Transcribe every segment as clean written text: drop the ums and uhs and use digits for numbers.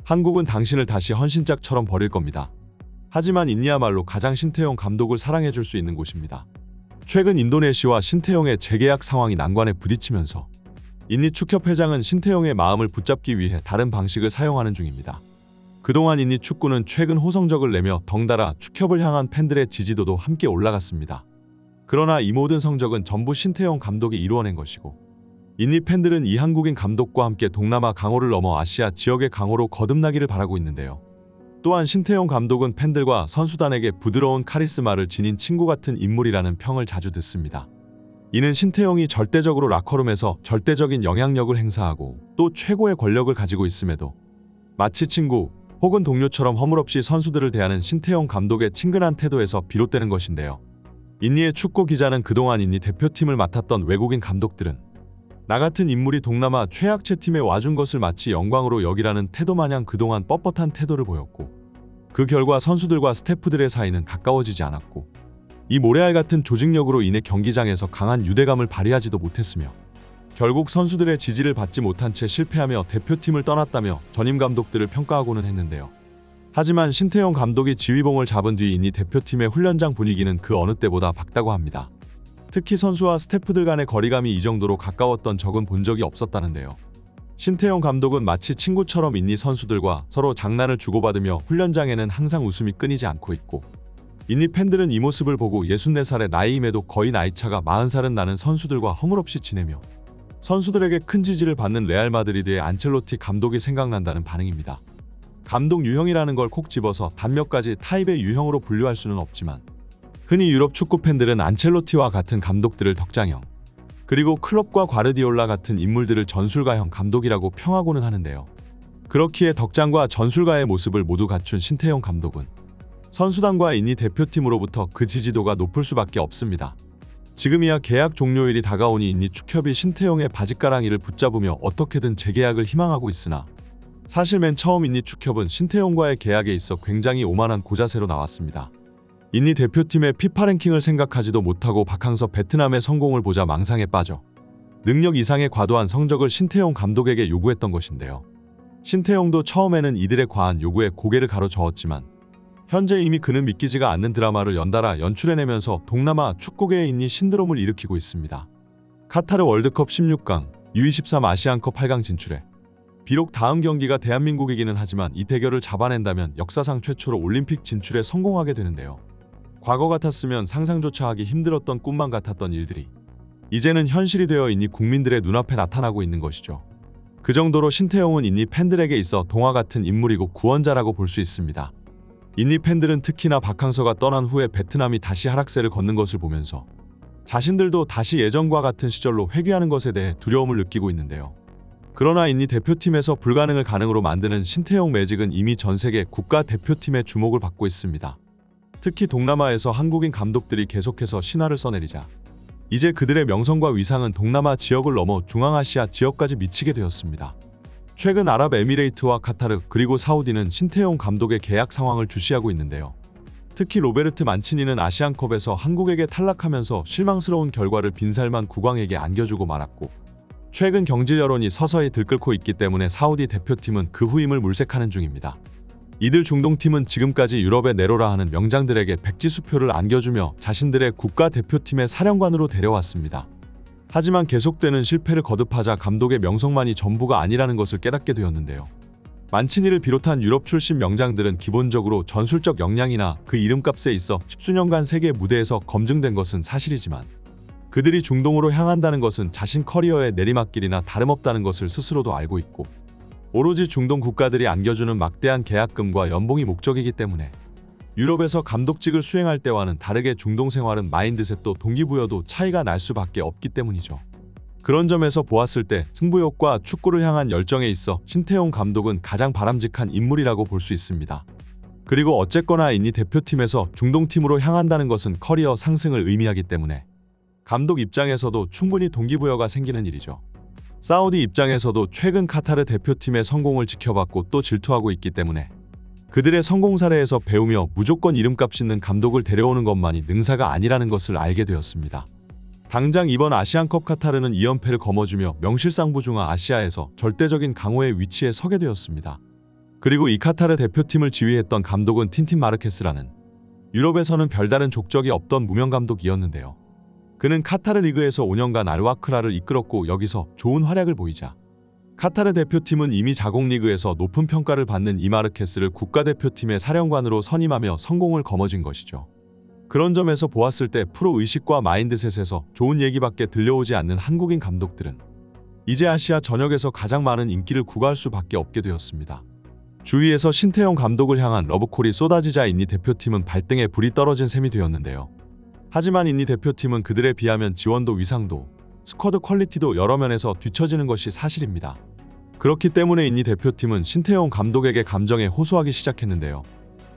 한국은 당신을 다시 헌신짝처럼 버릴 겁니다. 하지만 인니야말로 가장 신태용 감독을 사랑해줄 수 있는 곳입니다. 최근 인도네시아와 신태용의 재계약 상황이 난관에 부딪히면서 인니 축협회장은 신태용의 마음을 붙잡기 위해 다른 방식을 사용하는 중입니다. 그동안 인니 축구는 최근 호성적을 내며 덩달아 축협을 향한 팬들의 지지도도 함께 올라갔습니다. 그러나 이 모든 성적은 전부 신태용 감독이 이루어낸 것이고, 인니 팬들은 이 한국인 감독과 함께 동남아 강호를 넘어 아시아 지역의 강호로 거듭나기를 바라고 있는데요. 또한 신태용 감독은 팬들과 선수단에게 부드러운 카리스마를 지닌 친구 같은 인물이라는 평을 자주 듣습니다. 이는 신태용이 절대적으로 라커룸에서 절대적인 영향력을 행사하고 또 최고의 권력을 가지고 있음에도 마치 친구 혹은 동료처럼 허물없이 선수들을 대하는 신태용 감독의 친근한 태도에서 비롯되는 것인데요. 인니의 축구 기자는 그동안 인니 대표팀을 맡았던 외국인 감독들은 나 같은 인물이 동남아 최약체 팀에 와준 것을 마치 영광으로 여기라는 태도마냥 그동안 뻣뻣한 태도를 보였고, 그 결과 선수들과 스태프들의 사이는 가까워지지 않았고, 이 모래알 같은 조직력으로 인해 경기장에서 강한 유대감을 발휘하지도 못했으며, 결국 선수들의 지지를 받지 못한 채 실패하며 대표팀을 떠났다며 전임 감독들을 평가하고는 했는데요. 하지만 신태용 감독이 지휘봉을 잡은 뒤 인니 대표팀의 훈련장 분위기는 그 어느 때보다 밝다고 합니다. 특히 선수와 스태프들 간의 거리감이 이 정도로 가까웠던 적은 본 적이 없었다는데요. 신태용 감독은 마치 친구처럼 인니 선수들과 서로 장난을 주고받으며 훈련장에는 항상 웃음이 끊이지 않고 있고, 인니 팬들은 이 모습을 보고 64살의 나이임에도 거의 나이차가 40살은 나는 선수들과 허물없이 지내며 선수들에게 큰 지지를 받는 레알 마드리드의 안첼로티 감독이 생각난다는 반응입니다. 감독 유형이라는 걸 콕 집어서 단 몇 가지 타입의 유형으로 분류할 수는 없지만, 흔히 유럽 축구 팬들은 안첼로티와 같은 감독들을 덕장형, 그리고 클럽과 과르디올라 같은 인물들을 전술가형 감독이라고 평하고는 하는데요. 그렇기에 덕장과 전술가의 모습을 모두 갖춘 신태용 감독은 선수단과 인니 대표팀으로부터 그 지지도가 높을 수밖에 없습니다. 지금이야 계약 종료일이 다가오니 인니 축협이 신태용의 바짓가랑이를 붙잡으며 어떻게든 재계약을 희망하고 있으나, 사실 맨 처음 인니 축협은 신태용과의 계약에 있어 굉장히 오만한 고자세로 나왔습니다. 인니 대표팀의 피파 랭킹을 생각하지도 못하고 박항서 베트남의 성공을 보자 망상에 빠져 능력 이상의 과도한 성적을 신태용 감독에게 요구했던 것인데요. 신태용도 처음에는 이들의 과한 요구에 고개를 가로저었지만, 현재 이미 그는 믿기지가 않는 드라마를 연달아 연출해내면서 동남아 축구계에 인니 신드롬을 일으키고 있습니다. 카타르 월드컵 16강, U23 아시안컵 8강 진출해 비록 다음 경기가 대한민국이기는 하지만 이 대결을 잡아낸다면 역사상 최초로 올림픽 진출에 성공하게 되는데요. 과거 같았으면 상상조차 하기 힘들었던 꿈만 같았던 일들이 이제는 현실이 되어 인니 국민들의 눈앞에 나타나고 있는 것이죠. 그 정도로 신태용은 인니 팬들에게 있어 동화 같은 인물이고 구원자라고 볼 수 있습니다. 인니 팬들은 특히나 박항서가 떠난 후에 베트남이 다시 하락세를 걷는 것을 보면서 자신들도 다시 예전과 같은 시절로 회귀하는 것에 대해 두려움을 느끼고 있는데요. 그러나 인니 대표팀에서 불가능을 가능으로 만드는 신태용 매직은 이미 전 세계 국가 대표팀의 주목을 받고 있습니다. 특히 동남아에서 한국인 감독들이 계속해서 신화를 써내리자 이제 그들의 명성과 위상은 동남아 지역을 넘어 중앙아시아 지역까지 미치게 되었습니다. 최근 아랍에미레이트와 카타르 그리고 사우디는 신태용 감독의 계약 상황을 주시하고 있는데요. 특히 로베르트 만치니는 아시안컵에서 한국에게 탈락하면서 실망스러운 결과를 빈살만 국왕에게 안겨주고 말았고, 최근 경질 여론이 서서히 들끓고 있기 때문에 사우디 대표팀은 그 후임을 물색하는 중입니다. 이들 중동팀은 지금까지 유럽의 네로라 하는 명장들에게 백지수표를 안겨주며 자신들의 국가대표팀의 사령관으로 데려왔습니다. 하지만 계속되는 실패를 거듭하자 감독의 명성만이 전부가 아니라는 것을 깨닫게 되었는데요. 만치니를 비롯한 유럽 출신 명장들은 기본적으로 전술적 역량이나 그 이름값에 있어 십수년간 세계 무대에서 검증된 것은 사실이지만, 그들이 중동으로 향한다는 것은 자신 커리어의 내리막길이나 다름없다는 것을 스스로도 알고 있고, 오로지 중동 국가들이 안겨주는 막대한 계약금과 연봉이 목적이기 때문에 유럽에서 감독직을 수행할 때와는 다르게 중동 생활은 마인드셋도 동기부여도 차이가 날 수밖에 없기 때문이죠. 그런 점에서 보았을 때 승부욕과 축구를 향한 열정에 있어 신태용 감독은 가장 바람직한 인물이라고 볼 수 있습니다. 그리고 어쨌거나 인니 대표팀에서 중동팀으로 향한다는 것은 커리어 상승을 의미하기 때문에 감독 입장에서도 충분히 동기부여가 생기는 일이죠. 사우디 입장에서도 최근 카타르 대표팀의 성공을 지켜봤고 또 질투하고 있기 때문에 그들의 성공 사례에서 배우며 무조건 이름값 있는 감독을 데려오는 것만이 능사가 아니라는 것을 알게 되었습니다. 당장 이번 아시안컵 카타르는 2연패를 거머쥐며 명실상부중한 아시아에서 절대적인 강호의 위치에 서게 되었습니다. 그리고 이 카타르 대표팀을 지휘했던 감독은 틴틴 마르케스라는 유럽에서는 별다른 족적이 없던 무명 감독이었는데요. 그는 카타르 리그에서 5년간 알와크라를 이끌었고 여기서 좋은 활약을 보이자 카타르 대표팀은 이미 자국 리그에서 높은 평가를 받는 이 마르케스를 국가대표팀의 사령관으로 선임하며 성공을 거머쥔 것이죠. 그런 점에서 보았을 때 프로 의식과 마인드셋에서 좋은 얘기밖에 들려오지 않는 한국인 감독들은 이제 아시아 전역에서 가장 많은 인기를 구가할 수밖에 없게 되었습니다. 주위에서 신태용 감독을 향한 러브콜이 쏟아지자 인니 대표팀은 발등에 불이 떨어진 셈이 되었는데요. 하지만 인니 대표팀은 그들에 비하면 지원도 위상도 스쿼드 퀄리티도 여러 면에서 뒤처지는 것이 사실입니다. 그렇기 때문에 인니 대표팀은 신태용 감독에게 감정에 호소하기 시작했는데요.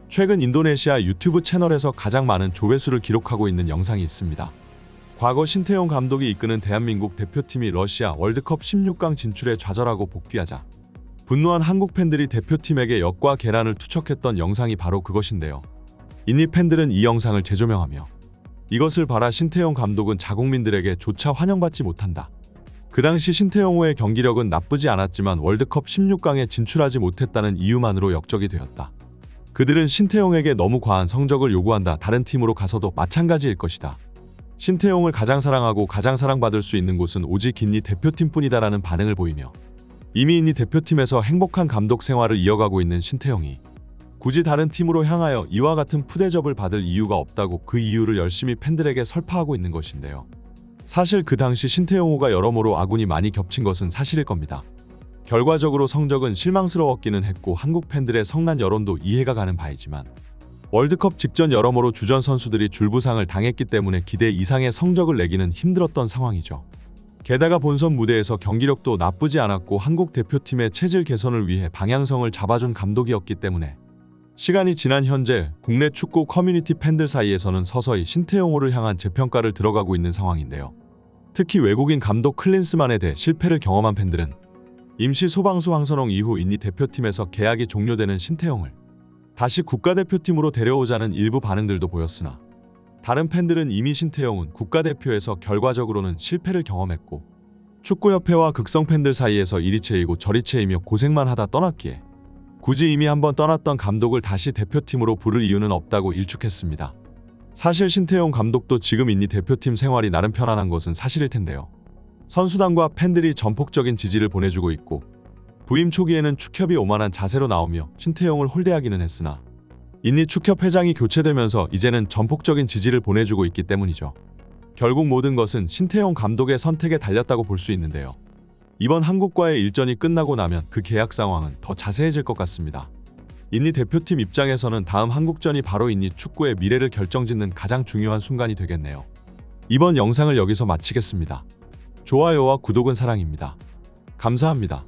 최근 인도네시아 유튜브 채널에서 가장 많은 조회수를 기록하고 있는 영상이 있습니다. 과거 신태용 감독이 이끄는 대한민국 대표팀이 러시아 월드컵 16강 진출에 좌절하고 복귀하자 분노한 한국 팬들이 대표팀에게 역과 계란을 투척했던 영상이 바로 그것인데요. 인니 팬들은 이 영상을 재조명하며 이것을 봐라, 신태용 감독은 자국민들에게 조차 환영받지 못한다. 그 당시 신태용호의 경기력은 나쁘지 않았지만 월드컵 16강에 진출하지 못했다는 이유만으로 역적이 되었다. 그들은 신태용에게 너무 과한 성적을 요구한다. 다른 팀으로 가서도 마찬가지일 것이다. 신태용을 가장 사랑하고 가장 사랑받을 수 있는 곳은 오직 인니 대표팀뿐이다라는 반응을 보이며 이미 인니 대표팀에서 행복한 감독 생활을 이어가고 있는 신태용이 굳이 다른 팀으로 향하여 이와 같은 푸대접을 받을 이유가 없다고 그 이유를 열심히 팬들에게 설파하고 있는 것인데요. 사실 그 당시 신태용호가 여러모로 아군이 많이 겹친 것은 사실일 겁니다. 결과적으로 성적은 실망스러웠기는 했고 한국 팬들의 성난 여론도 이해가 가는 바이지만 월드컵 직전 여러모로 주전 선수들이 줄부상을 당했기 때문에 기대 이상의 성적을 내기는 힘들었던 상황이죠. 게다가 본선 무대에서 경기력도 나쁘지 않았고 한국 대표팀의 체질 개선을 위해 방향성을 잡아준 감독이었기 때문에 시간이 지난 현재 국내 축구 커뮤니티 팬들 사이에서는 서서히 신태용호를 향한 재평가를 들어가고 있는 상황인데요. 특히 외국인 감독 클린스만에 대해 실패를 경험한 팬들은 임시 소방수 황선홍 이후 인니 대표팀에서 계약이 종료되는 신태용을 다시 국가대표팀으로 데려오자는 일부 반응들도 보였으나 다른 팬들은 이미 신태용은 국가대표에서 결과적으로는 실패를 경험했고 축구협회와 극성 팬들 사이에서 이리채이고 저리채이며 고생만 하다 떠났기에 굳이 이미 한번 떠났던 감독을 다시 대표팀으로 부를 이유는 없다고 일축했습니다. 사실 신태용 감독도 지금 인니 대표팀 생활이 나름 편안한 것은 사실일 텐데요. 선수단과 팬들이 전폭적인 지지를 보내주고 있고 부임 초기에는 축협이 오만한 자세로 나오며 신태용을 홀대하기는 했으나 인니 축협 회장이 교체되면서 이제는 전폭적인 지지를 보내주고 있기 때문이죠. 결국 모든 것은 신태용 감독의 선택에 달렸다고 볼 수 있는데요. 이번 한국과의 일전이 끝나고 나면 그 계약 상황은 더 자세해질 것 같습니다. 인니 대표팀 입장에서는 다음 한국전이 바로 인니 축구의 미래를 결정짓는 가장 중요한 순간이 되겠네요. 이번 영상을 여기서 마치겠습니다. 좋아요와 구독은 사랑입니다. 감사합니다.